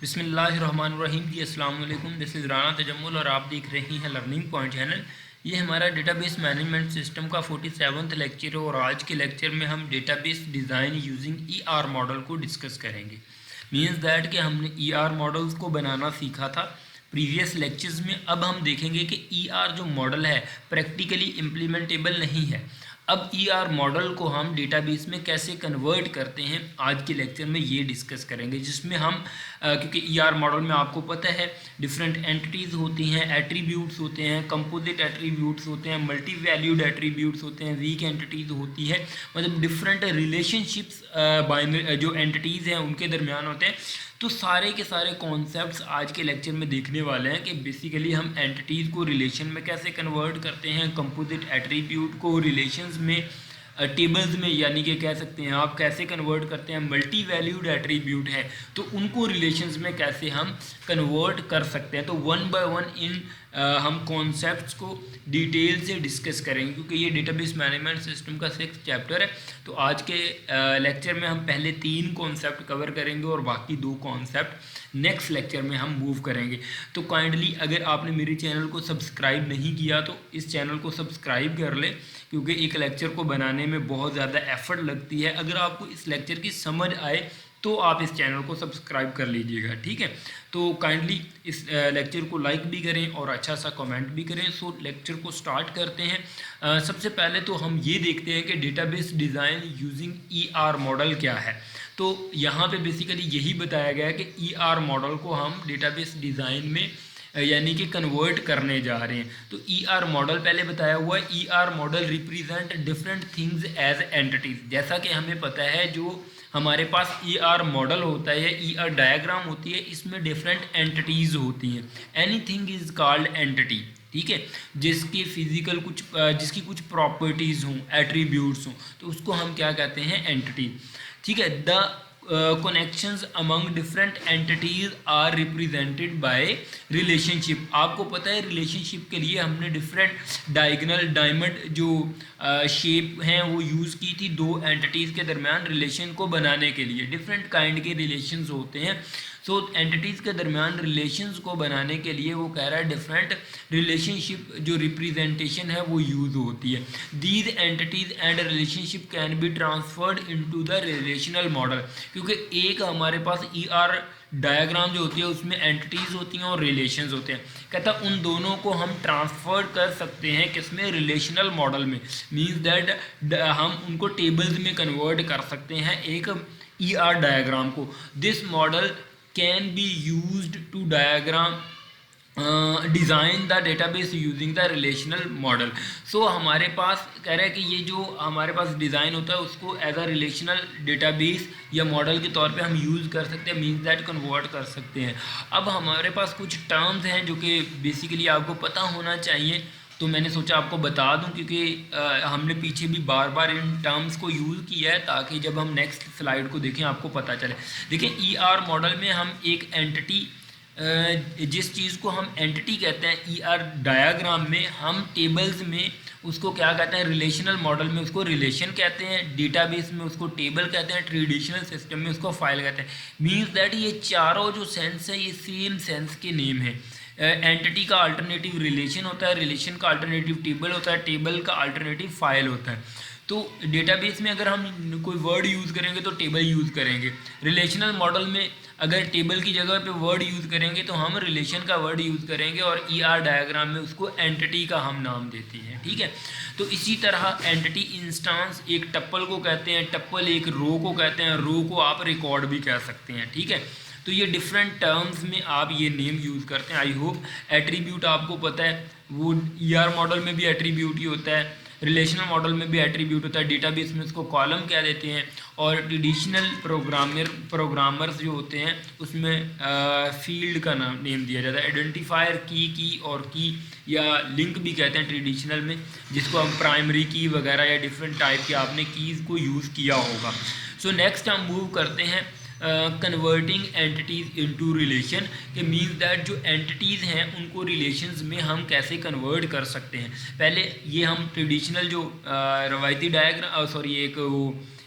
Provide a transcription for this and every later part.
बिस्मिल्लाहिर्रहमानिर्रहीम जी, अस्सलाम वालेकुम। दिस इज़ राना तजम्मुल और आप देख रहे हैं लर्निंग पॉइंट चैनल। ये हमारा डेटाबेस मैनेजमेंट सिस्टम का 47वां लेक्चर है और आज के लेक्चर में हम database design using ER model को डिस्कस करेंगे। मीन्स दैट कि हमने ईआर मॉडल्स को बनाना सीखा था प्रीवियस लेक्चर्स में। अब हम देखेंगे कि ईआर जो मॉडल है प्रैक्टिकली इम्प्लीमेंटेबल नहीं है। अब ईआर मॉडल को हम डेटाबेस में कैसे कन्वर्ट करते हैं आज के लेक्चर में ये डिस्कस करेंगे, जिसमें हम क्योंकि ईआर मॉडल में आपको पता है डिफरेंट एंटिटीज़ होती हैं, एट्रीब्यूट्स होते हैं, कंपोजिट एट्रीब्यूट्स होते हैं, मल्टी वैल्यूड एट्रीब्यूट्स होते हैं, वीक एंटिटीज़ होती है, मतलब डिफरेंट रिलेशनशिप्स जो एंटिटीज़ हैं उनके दरमियान होते हैं। तो सारे के सारे कॉन्सेप्ट्स आज के लेक्चर में देखने वाले हैं कि बेसिकली हम एंटिटीज़ को रिलेशन में कैसे कन्वर्ट करते हैं, कंपोजिट एट्रीब्यूट को रिलेशंस में टेबल्स में यानी कि कह सकते हैं आप कैसे कन्वर्ट करते हैं, मल्टी वैल्यूड एट्रीब्यूट है तो उनको रिलेशंस में कैसे हम कन्वर्ट कर सकते हैं। तो वन बाय वन इन हम कॉन्सेप्ट्स को डिटेल से डिस्कस करेंगे क्योंकि ये डेटाबेस मैनेजमेंट सिस्टम का 6th चैप्टर है। तो आज के लेक्चर में हम पहले 3 कॉन्सेप्ट कवर करेंगे और बाकी 2 कॉन्सेप्ट नेक्स्ट लेक्चर में हम मूव करेंगे। तो काइंडली अगर आपने मेरे चैनल को सब्सक्राइब नहीं किया तो इस चैनल को सब्सक्राइब कर ले क्योंकि एक लेक्चर को बनाने में बहुत ज़्यादा एफर्ट लगती है। अगर आपको इस लेक्चर की समझ आए तो आप इस चैनल को सब्सक्राइब कर लीजिएगा, ठीक है। तो काइंडली इस लेक्चर को लाइक भी करें और अच्छा सा कमेंट भी करें। सो लेक्चर को स्टार्ट करते हैं। सबसे पहले तो हम ये देखते हैं कि database design using ER model क्या है। तो यहाँ पे बेसिकली यही बताया गया है कि ईआर मॉडल को हम डेटाबेस डिज़ाइन में यानी कि कन्वर्ट करने जा रहे हैं। तो ईआर मॉडल पहले बताया हुआ है, ER model represent different things as entities. जैसा कि हमें पता है जो हमारे पास ईआर मॉडल होता है, ईआर डायग्राम होती है, इसमें डिफरेंट एंटिटीज़ होती हैं। एनीथिंग इज कॉल्ड एंटिटी, ठीक है, जिसकी फिजिकल जिसकी कुछ प्रॉपर्टीज़ हों, एट्रीब्यूट्स हों, तो उसको हम क्या कहते हैं, एंटिटी, ठीक है। The connections among different entities are represented by relationship. आपको पता है रिलेशनशिप के लिए हमने डिफरेंट डायगोनल डायमंड जो शेप हैं वो यूज़ की थी 2 एंटिटीज़ के दरमियान रिलेशन को बनाने के लिए। डिफरेंट काइंड के रिलेशंस होते हैं। सो एंटिटीज़ के दरमियान रिलेशंस को बनाने के लिए वो कह रहा है डिफरेंट रिलेशनशिप जो रिप्रेजेंटेशन है वो यूज़ होती है। These entities and relationship can be transferred into the relational model. क्योंकि एक हमारे पास ईआर डायग्राम जो होती है उसमें एंटिटीज़ होती हैं और रिलेशंस होते हैं। कहता उन दोनों को हम ट्रांसफर कर सकते हैं किसमें, रिलेशनल मॉडल में। मीन्स दैट हम उनको टेबल्स में कन्वर्ट कर सकते हैं एक ईआर डायग्राम को। This model can be used to diagram design the database using the relational model. So हमारे पास कह रहा है कि ये जो हमारे पास डिज़ाइन होता है उसको एज अ रिलेशनल डेटाबेस या मॉडल के तौर पे हम यूज़ कर सकते हैं, मीन्स दैट कन्वर्ट कर सकते हैं। अब हमारे पास कुछ टर्म्स हैं जो कि बेसिकली आपको पता होना चाहिए, तो मैंने सोचा आपको बता दूं क्योंकि हमने पीछे भी बार बार इन टर्म्स को यूज़ किया है ताकि जब हम नेक्स्ट स्लाइड को देखें आपको पता चले। देखिए ईआर मॉडल में हम एक एंटिटी जिस चीज़ को हम एंटिटी कहते हैं ईआर डायग्राम में, हम टेबल्स में उसको क्या कहते हैं, रिलेशनल मॉडल में उसको रिलेशन कहते हैं, डेटाबेस में उसको टेबल कहते हैं, ट्रेडिशनल सिस्टम में उसको फाइल कहते हैं। मीन्स दैट ये चारों जो सेंस है ये सेम सेंस के नेम है। एंटिटी का अल्टरनेटिव रिलेशन होता है, रिलेशन का अल्टरनेटिव टेबल होता है, टेबल का अल्टरनेटिव फाइल होता है। तो डेटाबेस में अगर हम कोई वर्ड यूज़ करेंगे तो टेबल यूज़ करेंगे। रिलेशनल मॉडल में अगर टेबल की जगह पे वर्ड यूज़ करेंगे तो हम रिलेशन का वर्ड यूज़ करेंगे और ईआर डायग्राम में उसको एंटिटी का हम नाम देते हैं, ठीक है। तो इसी तरह एंटिटी इंस्टांस एक टप्पल को कहते हैं, टप्पल एक रो को कहते हैं, रो को आप रिकॉर्ड भी कह सकते हैं, ठीक है। तो ये डिफरेंट टर्म्स में आप ये नेम यूज़ करते हैं। आई होप एट्रीब्यूट आपको पता है, वो ईआर मॉडल में भी एट्रीब्यूट ही होता है, रिलेशनल मॉडल में भी एट्रीब्यूट होता है, डेटाबेस में उसको कॉलम कह देते हैं और ट्रेडिशनल प्रोग्रामर्स जो होते हैं उसमें फील्ड का नेम दिया जाता है। आइडेंटिफायर की और की या लिंक भी कहते हैं ट्रेडिशनल में, जिसको हम प्राइमरी की वगैरह या डिफरेंट टाइप के आपने कीज़ को यूज़ किया होगा। सो नेक्स्ट हम मूव करते हैं कन्वर्टिंग एंटिटीज़ इनटू रिलेशन के मीन्स दैट जो एंटिटीज़ हैं उनको रिलेशंस में हम कैसे कन्वर्ट कर सकते हैं। पहले ये हम ट्रेडिशनल जो रवायती डायग्राम एक वो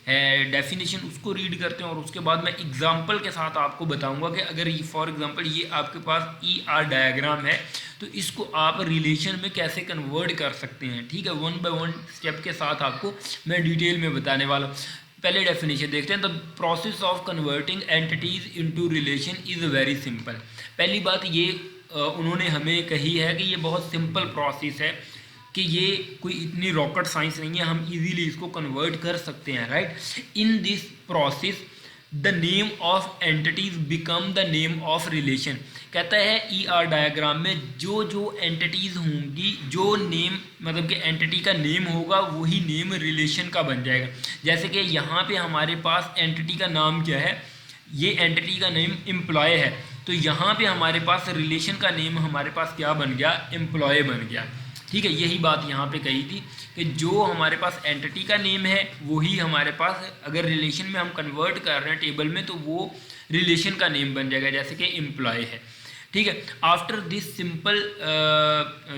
डेफिनेशन उसको रीड करते हैं और उसके बाद मैं एग्जांपल के साथ आपको बताऊंगा कि अगर ये फॉर एग्जांपल ये आपके पास ER डायग्राम है तो इसको आप रिलेशन में कैसे कन्वर्ट कर सकते हैं। ठीक है, 1 बाय 1 स्टेप के साथ आपको मैं डिटेल में बताने वाला हूँ। पहले डेफिनेशन देखते हैं। The process of converting entities into relation is very simple. पहली बात ये उन्होंने हमें कही है कि ये बहुत सिंपल प्रोसेस है, कि ये कोई इतनी रॉकेट साइंस नहीं है, हम इजीली इसको कन्वर्ट कर सकते हैं, right. In this process the name of entities become the name of relation. कहता है ER डायग्राम में जो जो एंटिटीज होंगी, जो नेम मतलब कि एंटिटी का नेम होगा वही नेम रिलेशन का बन जाएगा। जैसे कि यहाँ पे हमारे पास एंटिटी का नाम क्या है, ये एंटिटी का नेम एम्प्लॉय है, तो यहाँ पे हमारे पास रिलेशन का नेम हमारे पास क्या बन गया, एम्प्लॉय बन गया। ठीक है, यही बात यहाँ पे कही थी कि जो हमारे पास एंटिटी का नेम है वही हमारे पास अगर रिलेशन में हम कन्वर्ट कर रहे हैं टेबल में तो वो रिलेशन का नेम बन जाएगा, जैसे कि एम्प्लॉय है। ठीक है, आफ्टर दिस सिंपल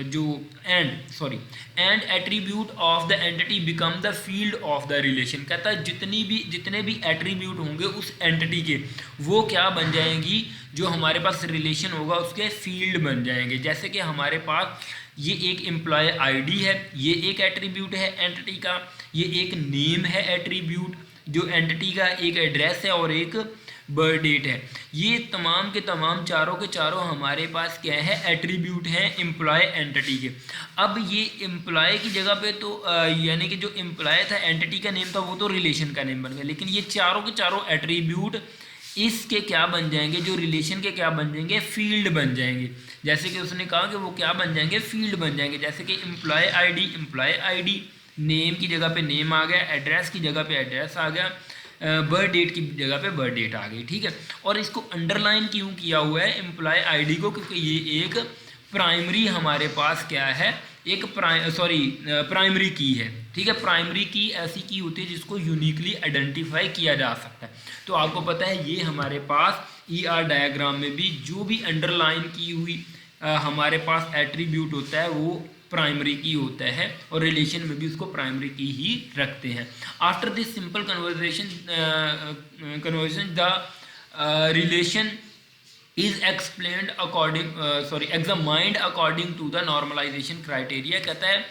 जो and attribute of the entity become the field of the relation. कहता है जितने भी एट्रीब्यूट होंगे उस एंटिटी के वो क्या बन जाएंगी, जो हमारे पास रिलेशन होगा उसके फील्ड बन जाएंगे। जैसे कि हमारे पास ये एक एम्प्लॉय आईडी है, ये एक एट्रीब्यूट है एंटिटी का, ये एक नेम है एट्रीब्यूट जो एंटिटी का, एक एड्रेस है और एक बर्थ डेट है। ये तमाम के तमाम चारों के चारों हमारे पास क्या है, एट्रीब्यूट हैं एम्प्लॉय एंटिटी के। अब ये एम्प्लॉय की जगह पे तो यानी कि जो एम्प्लॉय था एंटिटी का नेम था वो तो रिलेशन का नेम बन गया, लेकिन ये चारों के चारों एट्रीब्यूट इसके क्या बन जाएंगे, जो रिलेशन के क्या बन जाएंगे, फील्ड बन जाएंगे। जैसे कि उसने कहा कि वो क्या बन जाएंगे, फील्ड बन जाएंगे। जैसे कि एम्प्लॉय आईडी, नेम की जगह पे नेम आ गया, एड्रेस की जगह पे एड्रेस आ गया, बर्थ डेट की जगह पे बर्थ डेट आ गई। ठीक है, और इसको अंडरलाइन क्यों किया हुआ है एम्प्लॉय आईडी को, क्योंकि ये एक प्राइमरी हमारे पास क्या है, एक प्राइमरी की है। ठीक है, प्राइमरी की ऐसी की होती है जिसको यूनिकली आइडेंटिफाई किया जा सकता है। तो आपको पता है ये हमारे पास ER डायग्राम में भी जो भी अंडरलाइन की हुई हमारे पास एट्रीब्यूट होता है वो प्राइमरी की होता है, और रिलेशन में भी उसको प्राइमरी की ही रखते हैं। After this simple conversation the relation is explained examined according to the normalization criteria. कहता है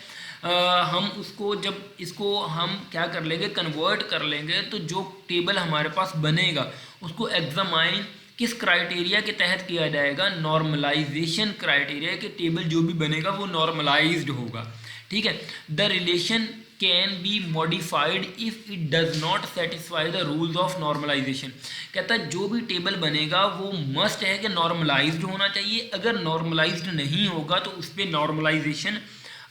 हम उसको जब इसको हम क्या कर लेंगे, कन्वर्ट कर लेंगे, तो जो टेबल हमारे पास बनेगा उसको एग्जामाइन किस क्राइटेरिया के तहत किया जाएगा, नॉर्मलाइजेशन क्राइटेरिया के टेबल जो भी बनेगा वो नॉर्मलाइज्ड होगा। ठीक है, the relation can be modified if it does not satisfy the rules of normalization. कहता है जो भी टेबल बनेगा वो मस्ट है कि नॉर्मलाइज्ड होना चाहिए। अगर नॉर्मलाइज्ड नहीं होगा तो उस पर नॉर्मलाइजेशन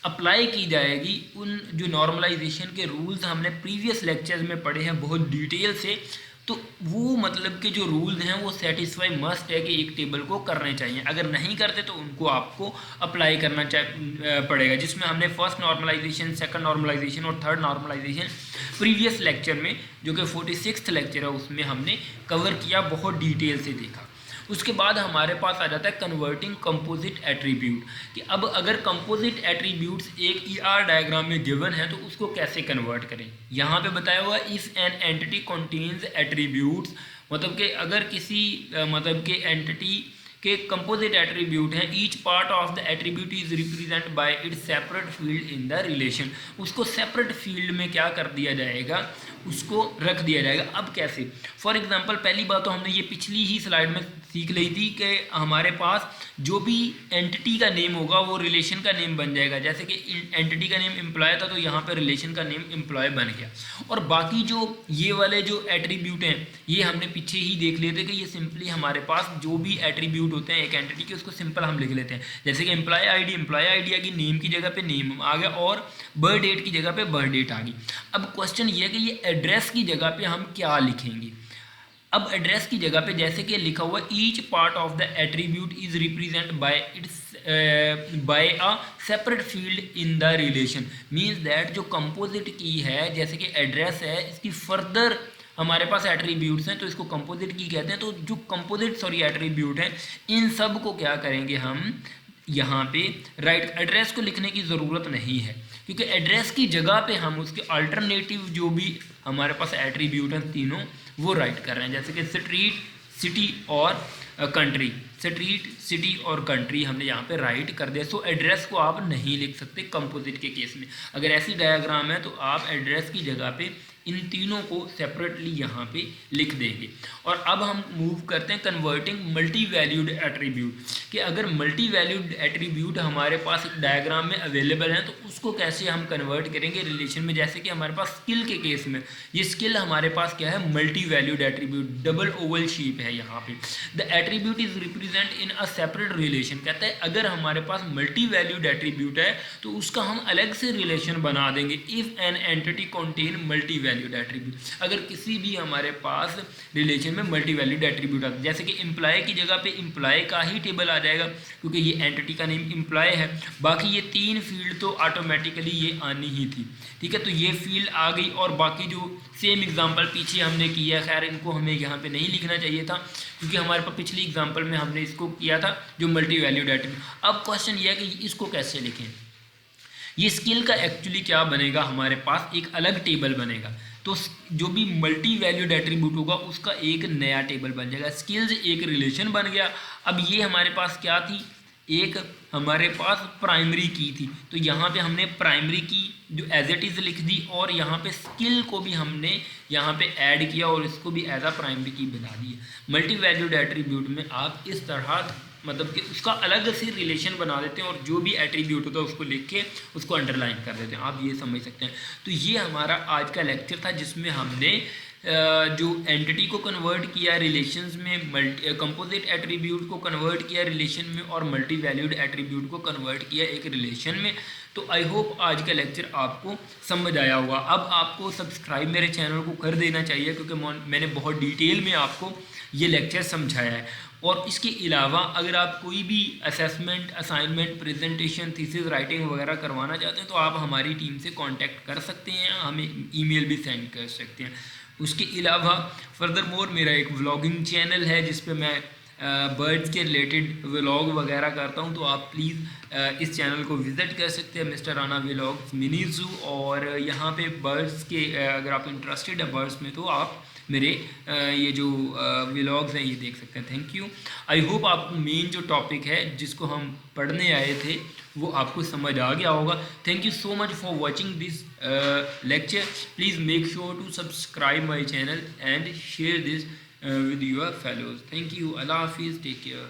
अप्लाई की जाएगी। उन जो नॉर्मलाइजेशन के रूल्स हमने प्रीवियस लेक्चर्स में पढ़े हैं बहुत डिटेल से, तो वो मतलब के जो रूल्स हैं वो सेटिस्फाई मस्ट है कि एक टेबल को करने चाहिए। अगर नहीं करते तो उनको आपको अप्लाई करना पड़ेगा, जिसमें हमने फर्स्ट नॉर्मलाइजेशन, सेकंड नॉर्मलाइजेशन और थर्ड नॉर्मलाइजेशन प्रीवियस लेक्चर में, जो कि 46वां लेक्चर है, उसमें हमने कवर किया, बहुत डिटेल से देखा। उसके बाद हमारे पास आ जाता है कन्वर्टिंग कंपोजिट एट्रीब्यूट, कि अब अगर कंपोजिट एट्रीब्यूट्स एक ER डायग्राम में गिवन है तो उसको कैसे कन्वर्ट करें। यहाँ पे बताया हुआ if an entity contains attributes, मतलब कि अगर किसी मतलब के एंटिटी के कंपोजिट एट्रीब्यूट हैं, each part of the attribute is represent by it's separate field in the relation. उसको सेपरेट फील्ड में क्या कर दिया जाएगा, उसको रख दिया जाएगा। अब कैसे, फॉर एग्जांपल पहली बात तो हमने ये पिछली ही स्लाइड में सीख ली थी कि हमारे पास जो भी एंटिटी का नेम होगा वो रिलेशन का नेम बन जाएगा। जैसे कि एंटिटी का नेम एम्प्लॉय था तो यहाँ पे रिलेशन का नेम एम्प्लॉय बन गया। और बाकी जो ये वाले जो एट्रीब्यूट हैं ये हमने पीछे ही देख लिए थे कि ये सिंपली हमारे पास जो भी एट्रीब्यूट होते हैं एक एंटिटी के उसको सिंपल हम लिख लेते हैं। जैसे कि एम्प्लॉय आईडी आ गई, नेम की जगह पे नेम आ गया और बर्थ डेट की जगह पे बर्थ डेट आ गई। अब क्वेश्चन ये है कि ये एड्रेस की जगह पे हम क्या लिखेंगे। अब एड्रेस की जगह पे जैसे कि लिखा हुआ each part of the attribute is represent by a separate field in the relation, means that जो कंपोजिट की है जैसे कि एड्रेस है, इसकी फर्दर हमारे पास एट्रीब्यूट्स हैं तो इसको कंपोजिट की कहते हैं। तो जो कंपोजिट एट्रीब्यूट हैं इन सब को क्या करेंगे, हम यहाँ पे राइट एड्रेस को लिखने की ज़रूरत नहीं है, क्योंकि एड्रेस की जगह पे हम उसके अल्टरनेटिव जो भी हमारे पास एट्रीब्यूट हैं तीनों वो राइट कर रहे हैं, जैसे कि स्ट्रीट, सिटी और कंट्री। स्ट्रीट, सिटी और कंट्री हमने यहाँ पे राइट कर दिया। सो एड्रेस को आप नहीं लिख सकते कंपोजिट के केस में। अगर ऐसी डायग्राम है तो आप एड्रेस की जगह पे इन तीनों को सेपरेटली यहाँ पे लिख देंगे। और अब हम मूव करते हैं कन्वर्टिंग मल्टी वैल्यूड एट्रीब्यूट, कि अगर मल्टी वैल्यूड एट्रीब्यूट हमारे पास एक डायग्राम में अवेलेबल है तो उसको कैसे हम कन्वर्ट करेंगे रिलेशन में। जैसे कि हमारे पास स्किल के केस में, ये स्किल हमारे पास क्या है, multi valued attribute, double Oval shape है यहाँ पे। The attribute is represent in a separate relation, कहता है अगर हमारे पास मल्टी वैल्यूड एट्रीब्यूट है तो उसका हम अलग से रिलेशन बना देंगे। If an entity contain multi valued attribute, अगर किसी भी हमारे पास रिलेशन में मल्टी वैल्यूड एट्रीब्यूट आता है, जैसे कि एम्प्लॉय की जगह पे एम्प्लॉय का ही टेबल आ जाएगा क्योंकि ये एंटिटी का नेम एम्प्लॉय है। बाकी ये तीन फील्ड तो ऑटोमेटिकली ये आनी ही थी, ठीक है। तो ये फील्ड आ गई और बाकी जो सेम एग्जांपल पीछे हमने किया, खैर इनको हमें यहाँ पे नहीं लिखना चाहिए था क्योंकि हमारे पास पिछली एग्जांपल में हमने इसको किया था जो मल्टी वैल्यूड एट्रीब्यूट। अब क्वेश्चन ये है कि इसको कैसे लिखें। ये स्किल का एक्चुअली क्या बनेगा, हमारे पास एक अलग टेबल बनेगा, तो जो भी मल्टी वैल्यूड एट्रीब्यूट होगा उसका एक नया टेबल बन जाएगा। स्किल्स एक रिलेशन बन गया। अब ये हमारे पास क्या थी, एक हमारे पास प्राइमरी की थी, तो यहाँ पे हमने प्राइमरी की जो एज इट इज़ लिख दी और यहाँ पे स्किल को भी हमने यहाँ पे ऐड किया और इसको भी एज अ प्राइमरी की बना दी। मल्टी वैल्यूड एट्रीब्यूट में आप इस तरह मतलब कि उसका अलग से रिलेशन बना देते हैं और जो भी एट्रीब्यूट होता है उसको लिख के उसको अंडरलाइन कर देते हैं, आप ये समझ सकते हैं। तो ये हमारा आज का लेक्चर था जिसमें हमने जो एंटिटी को कन्वर्ट किया रिलेशंस में, कंपोजिट एट्रीब्यूट को कन्वर्ट किया रिलेशन में और मल्टी वैल्यूड एट्रीब्यूट को कन्वर्ट किया एक रिलेशन में। तो आई होप आज का लेक्चर आपको समझ आया होगा। अब आपको सब्सक्राइब मेरे चैनल को कर देना चाहिए क्योंकि मैंने बहुत डिटेल में आपको ये लेक्चर समझाया है। और इसके अलावा अगर आप कोई भी assessment, assignment, presentation, thesis writing वगैरह करवाना चाहते हैं तो आप हमारी टीम से कांटेक्ट कर सकते हैं, हमें ईमेल भी सेंड कर सकते हैं। उसके अलावा फर्दर मोर मेरा एक व्लॉगिंग चैनल है जिस पे मैं बर्ड्स के रिलेटेड व्लॉग वगैरह करता हूं, तो आप प्लीज़ इस चैनल को विज़िट कर सकते हैं, mister Rana vlogs mini zoo. और यहाँ पे बर्ड्स के अगर आप इंटरेस्टेड है बर्ड्स में तो आप मेरे ये जो व्लॉग्स हैं ये देख सकते हैं। Thank you. आई होप आपको मेन जो टॉपिक है जिसको हम पढ़ने आए थे वो आपको समझ आ गया होगा। Thank you so much for watching this lecture. Please make sure to subscribe my channel and share this with your fellows. Thank you. Allah Hafiz. Take care.